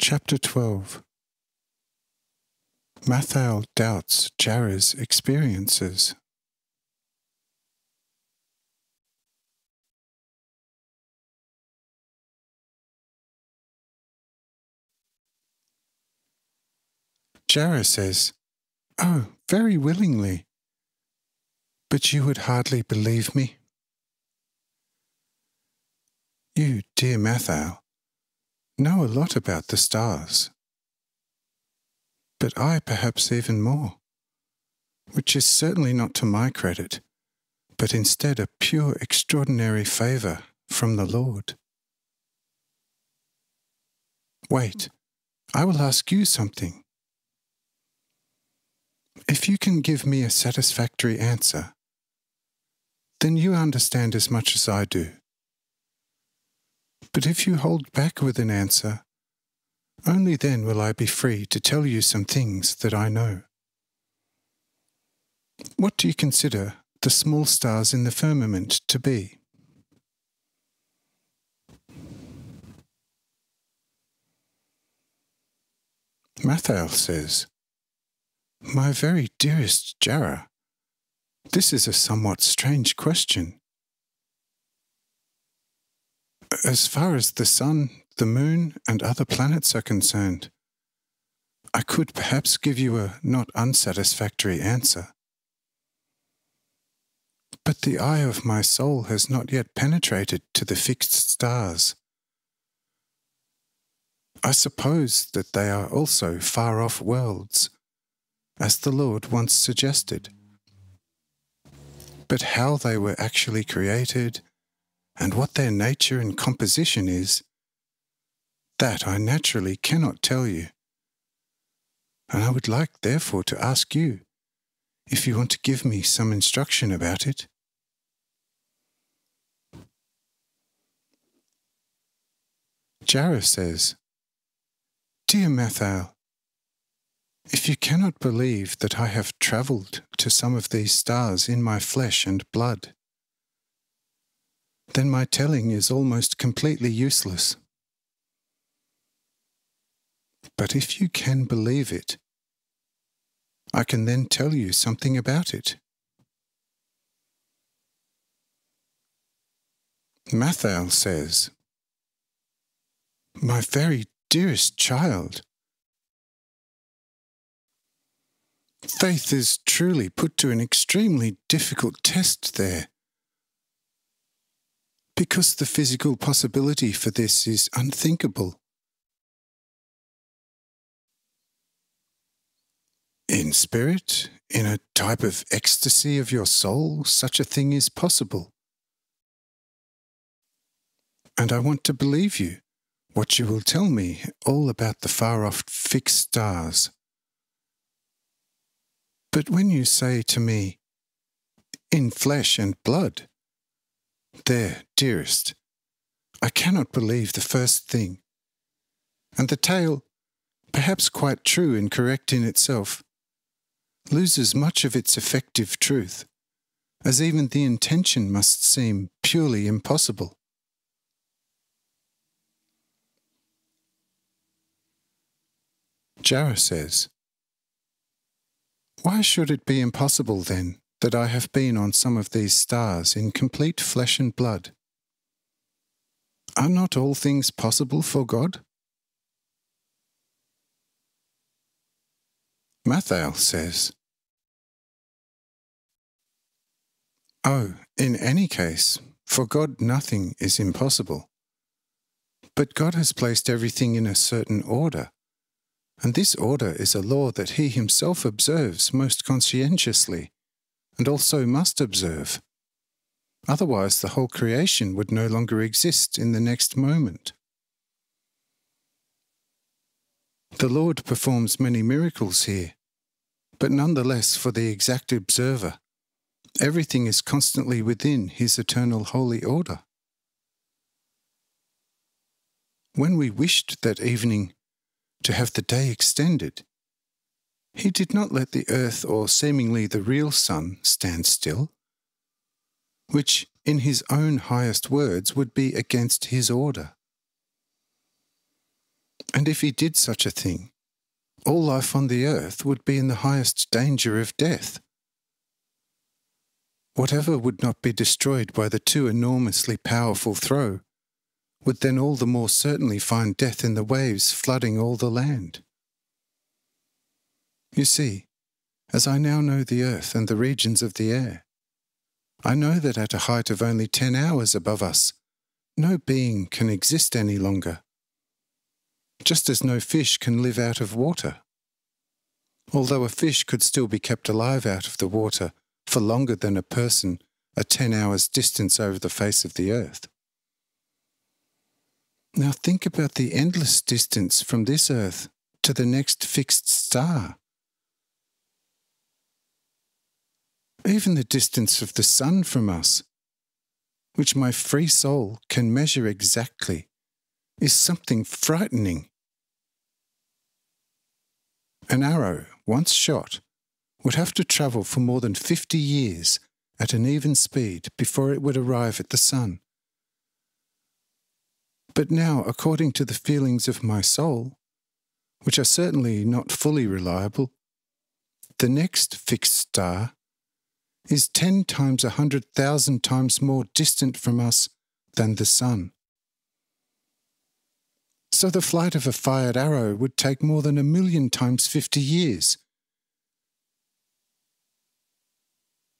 Chapter 12. Mathael doubts Jara's experiences. Jara says, "Oh, very willingly. But you would hardly believe me. You, dear Mathael, know a lot about the stars. But I perhaps even more, which is certainly not to my credit, but instead a pure extraordinary favour from the Lord. Wait, I will ask you something. If you can give me a satisfactory answer, then you understand as much as I do. But if you hold back with an answer, only then will I be free to tell you some things that I know. What do you consider the small stars in the firmament to be?" Mathael says, "My very dearest Jara, this is a somewhat strange question. As far as the sun, the moon, and other planets are concerned, I could perhaps give you a not unsatisfactory answer. But the eye of my soul has not yet penetrated to the fixed stars. I suppose that they are also far-off worlds, as the Lord once suggested. But how they were actually created, and what their nature and composition is, that I naturally cannot tell you. And I would like, therefore, to ask you if you want to give me some instruction about it." Jara says, "Dear Mathael, if you cannot believe that I have travelled to some of these stars in my flesh and blood, then my telling is almost completely useless. But if you can believe it, I can then tell you something about it." Mathael says, "My very dearest child, faith is truly put to an extremely difficult test there, because the physical possibility for this is unthinkable. In spirit, in a type of ecstasy of your soul, such a thing is possible. And I want to believe you, what you will tell me all about the far-off fixed stars. But when you say to me, 'in flesh and blood,' there, dearest, I cannot believe the first thing, and the tale, perhaps quite true and correct in itself, loses much of its effective truth, as even the intention must seem purely impossible." Jara says, "Why should it be impossible, then, that I have been on some of these stars in complete flesh and blood? Are not all things possible for God?" Mathael says, "Oh, in any case, for God nothing is impossible. But God has placed everything in a certain order, and this order is a law that he himself observes most conscientiously, and also must observe. Otherwise the whole creation would no longer exist in the next moment. The Lord performs many miracles here, but nonetheless for the exact observer, everything is constantly within his eternal holy order. When we wished that evening to have the day extended, he did not let the earth or seemingly the real sun stand still, which in his own highest words would be against his order. And if he did such a thing, all life on the earth would be in the highest danger of death. Whatever would not be destroyed by the too enormously powerful throw would then all the more certainly find death in the waves flooding all the land. You see, as I now know the earth and the regions of the air, I know that at a height of only 10 hours above us, no being can exist any longer, just as no fish can live out of water, although a fish could still be kept alive out of the water for longer than a person a 10 hours distance over the face of the earth. Now think about the endless distance from this earth to the next fixed star. Even the distance of the sun from us, which my free soul can measure exactly, is something frightening. An arrow, once shot, would have to travel for more than 50 years at an even speed before it would arrive at the sun. But now, according to the feelings of my soul, which are certainly not fully reliable, the next fixed star is 10 times 100,000 times more distant from us than the sun. So the flight of a fired arrow would take more than 1,000,000 times 50 years.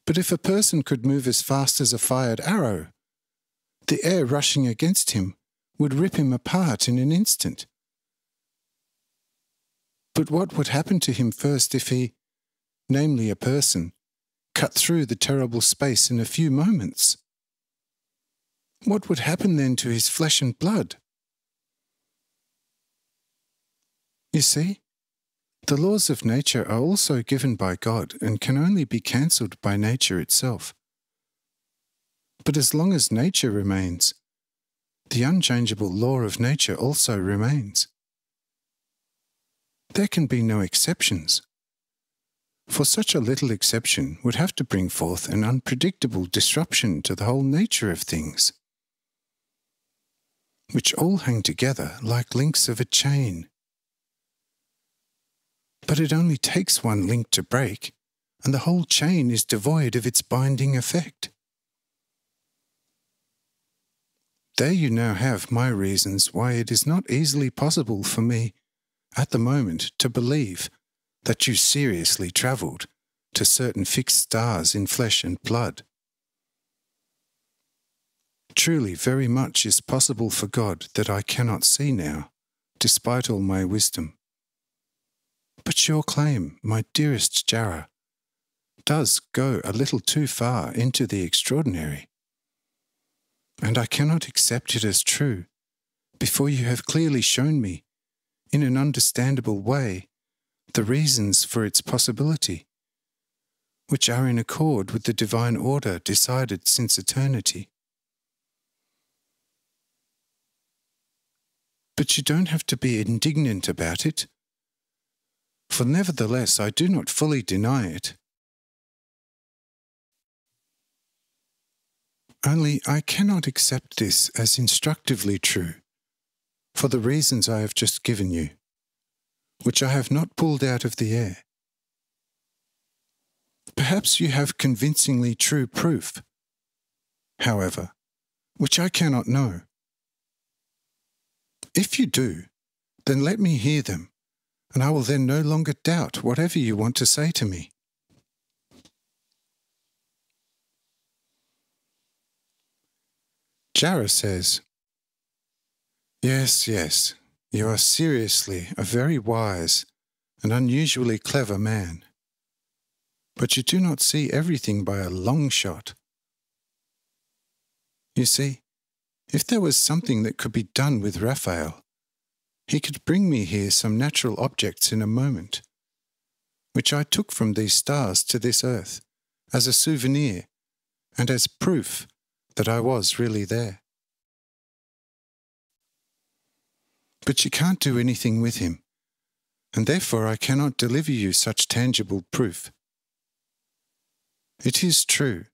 But if a person could move as fast as a fired arrow, the air rushing against him would rip him apart in an instant. But what would happen to him first if he, namely a person, cut through the terrible space in a few moments? What would happen then to his flesh and blood? You see, the laws of nature are also given by God and can only be cancelled by nature itself. But as long as nature remains, the unchangeable law of nature also remains. There can be no exceptions, for such a little exception would have to bring forth an unpredictable disruption to the whole nature of things, which all hang together like links of a chain. But it only takes one link to break, and the whole chain is devoid of its binding effect. There you now have my reasons why it is not easily possible for me, at the moment, to believe that you seriously travelled to certain fixed stars in flesh and blood. Truly, very much is possible for God that I cannot see now, despite all my wisdom. But your claim, my dearest Jara, does go a little too far into the extraordinary, and I cannot accept it as true before you have clearly shown me, in an understandable way, the reasons for its possibility, which are in accord with the divine order decided since eternity. But you don't have to be indignant about it, for nevertheless I do not fully deny it. Only I cannot accept this as instructively true, for the reasons I have just given you, which I have not pulled out of the air. Perhaps you have convincingly true proof, however, which I cannot know. If you do, then let me hear them, and I will then no longer doubt whatever you want to say to me. Jara says, Yes, you are seriously a very wise and unusually clever man. But you do not see everything by a long shot. You see, if there was something that could be done with Raphael, he could bring me here some natural objects in a moment, which I took from these stars to this earth as a souvenir and as proof that I was really there. But you can't do anything with him, and therefore I cannot deliver you such tangible proof. It is true,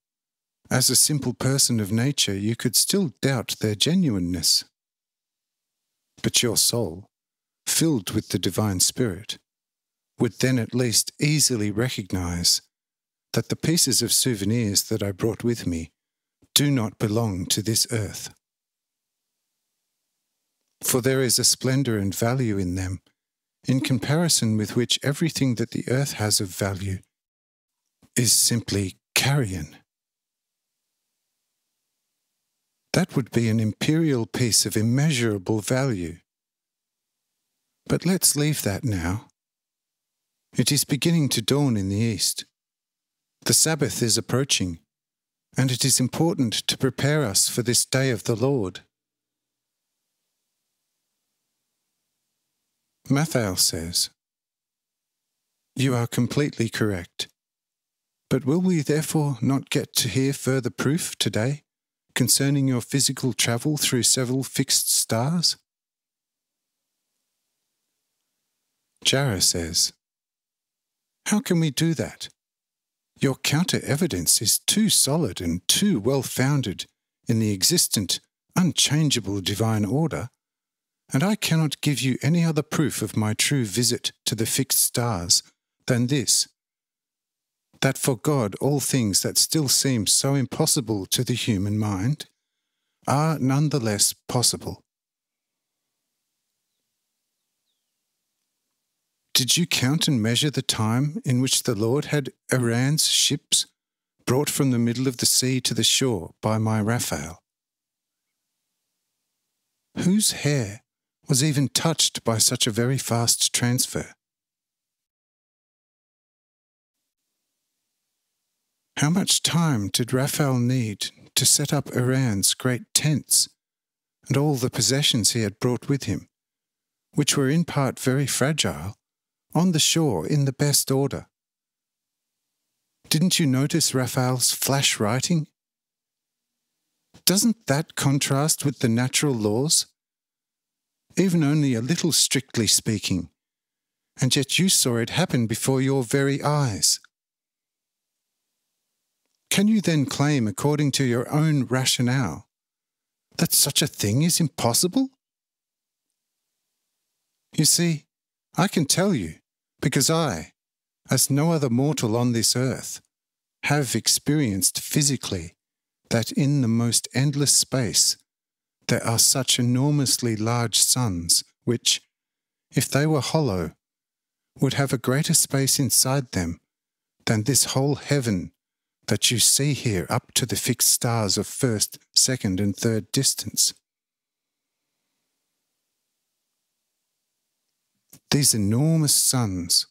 as a simple person of nature you could still doubt their genuineness. But your soul, filled with the Divine Spirit, would then at least easily recognize that the pieces of souvenirs that I brought with me do not belong to this earth. For there is a splendor and value in them, in comparison with which everything that the earth has of value is simply carrion. That would be an imperial piece of immeasurable value. But let's leave that now. It is beginning to dawn in the east. The Sabbath is approaching, and it is important to prepare us for this day of the Lord. Mathael says, "You are completely correct. But will we therefore not get to hear further proof today concerning your physical travel through several fixed stars?" Jara says, "How can we do that? Your counter-evidence is too solid and too well-founded in the existent, unchangeable divine order, and I cannot give you any other proof of my true visit to the fixed stars than this, that for God all things that still seem so impossible to the human mind are nonetheless possible." Did you count and measure the time in which the Lord had Iran's ships brought from the middle of the sea to the shore by my Raphael? Whose hair was even touched by such a very fast transfer? How much time did Raphael need to set up Iran's great tents and all the possessions he had brought with him, which were in part very fragile, on the shore in the best order? Didn't you notice Raphael's flash writing? Doesn't that contrast with the natural laws? Even only a little strictly speaking, and yet you saw it happen before your very eyes. Can you then claim, according to your own rationale, that such a thing is impossible? You see, I can tell you, because I, as no other mortal on this earth, have experienced physically that in the most endless space there are such enormously large suns which, if they were hollow, would have a greater space inside them than this whole heaven that you see here up to the fixed stars of first, second, and third distance. These enormous suns,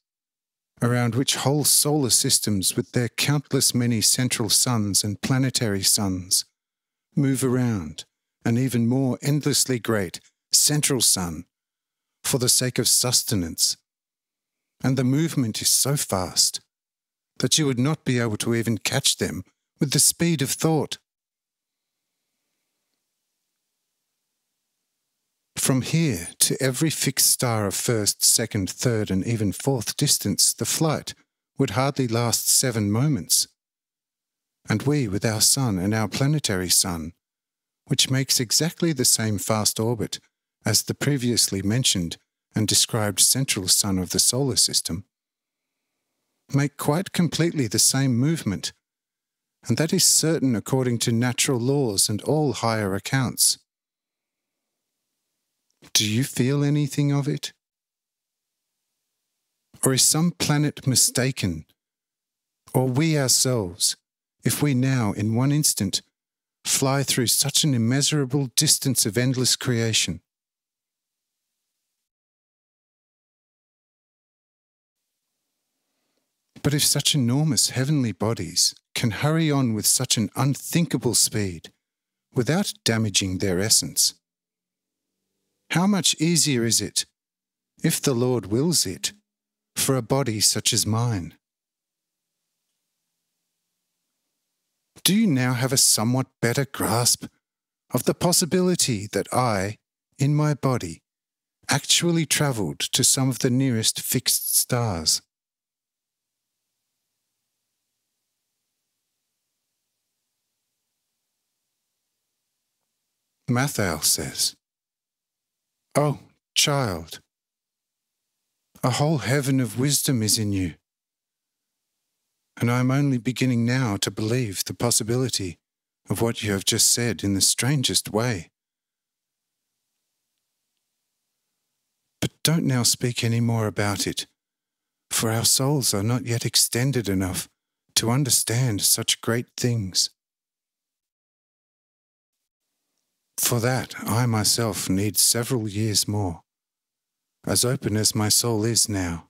around which whole solar systems with their countless many central suns and planetary suns move around, an even more endlessly great central sun for the sake of sustenance, and the movement is so fast that you would not be able to even catch them with the speed of thought. From here to every fixed star of first, second, third, and even fourth distance, the flight would hardly last 7 moments. And we, with our sun and our planetary sun, which makes exactly the same fast orbit as the previously mentioned and described central sun of the solar system, make quite completely the same movement, and that is certain according to natural laws and all higher accounts. Do you feel anything of it? Or is some planet mistaken, or we ourselves, if we now, in one instant, fly through such an immeasurable distance of endless creation? But if such enormous heavenly bodies can hurry on with such an unthinkable speed without damaging their essence, how much easier is it, if the Lord wills it, for a body such as mine? Do you now have a somewhat better grasp of the possibility that I, in my body, actually travelled to some of the nearest fixed stars? Mathael says, "Oh, child, A whole heaven of wisdom is in you, and I am only beginning now to believe the possibility of what you have just said in the strangest way. But don't now speak any more about it, for our souls are not yet extended enough to understand such great things. For that, I myself need several years more, as open as my soul is now.